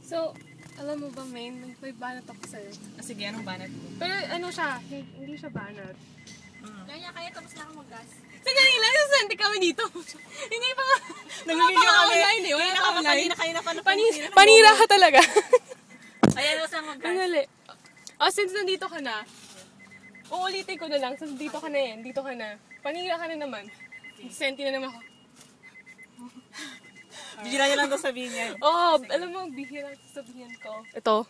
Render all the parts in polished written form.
So, alam mo ba, Main, may banat ako sa'yo. Sige, anong banat mo? Pero ano siya, hindi siya banat. Kaya tapos na ako mag-gas. Sandali lang, sasante kami dito. Hindi pa nga. Nag-video kami. Online eh. Wala pa online. Kanina pa. Panira ka talaga. Ayan, tapos na mag-gas. Sandali. Oh, since nandito ka na, uulitin ko na lang. Since dito ka na yan, dito ka na. Panira ka na naman. Senti na naman ako. Bihira niya lang daw sabihin niya. Oo, alam mo, bihira sabihin ko. Ito.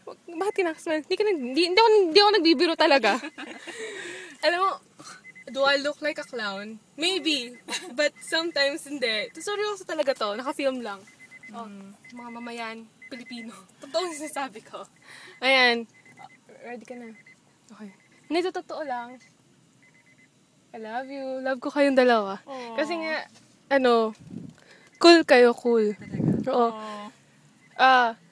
Bakit kinakasmal? Hindi ako nagbibiro talaga. Alam mo, do I look like a clown? Maybe. But sometimes hindi. Seryoso talaga to. Naka-film lang. Oh, mga mamayan, Pilipino. Totoo yung sinasabi ko. Ayan. Ready ka na? Okay. Hindi, totoo lang. I love you. Love ko kayong dalawa. Aww. Kasi nga, cool kayo, cool. Oo.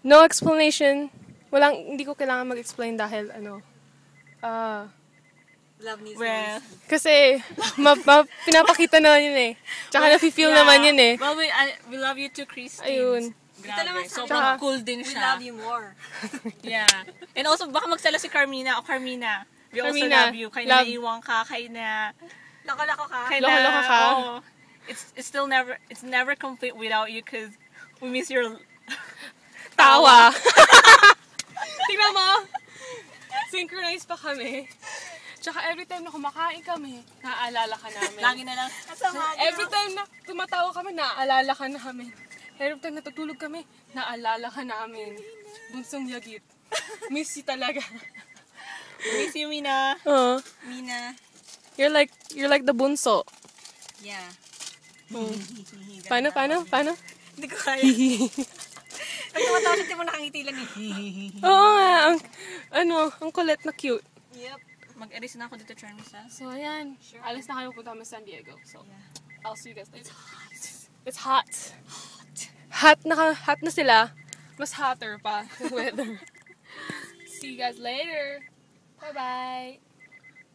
No explanation. Hindi ko kailangan mag-explain dahil, Love needs Well, kasi, pinapakita naman yun eh. Tsaka nafe-feel naman yun eh. Well, we love you too, Christine. Ayun. Ito naman Grabe. sa Sobrang akin. cool din We siya. love you more. Yeah. And also, baka magsala si Carmina. Carmina. We also Carmina, love you. Kaya love. na naiwan ka. Kaya na... Loko-loko ka. Kaya Loko-loko ka. Oh, it's never complete without you because we miss your... Tawa. Tingnan mo. Synchronize pa kami. Tsaka every time na kumakain kami, naaalala ka namin. Lagi na lang. Every time na tumatawa kami, naaalala ka namin. Every time natutulog kami, naaalala ka namin. Bunsong yagit. Miss you talaga. Miss you, Mina. Oh, Mina. you're like the bunso. Yeah. Paano? Hindi ko kaya. Pag tumatawa siya, di mo nakangiti lang eh. Oo nga, ang kulit na cute. Yep. Mag-erase na ako dito, Charmisa. So, ayan. Alis na kayo, punta kami sa San Diego. So, I'll see you guys later. It's hot. Hot na sila. Mas hotter pa yung weather. See you guys later. Bye-bye.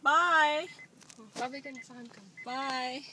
Bye! Bye-bye ka na sa akin. Bye!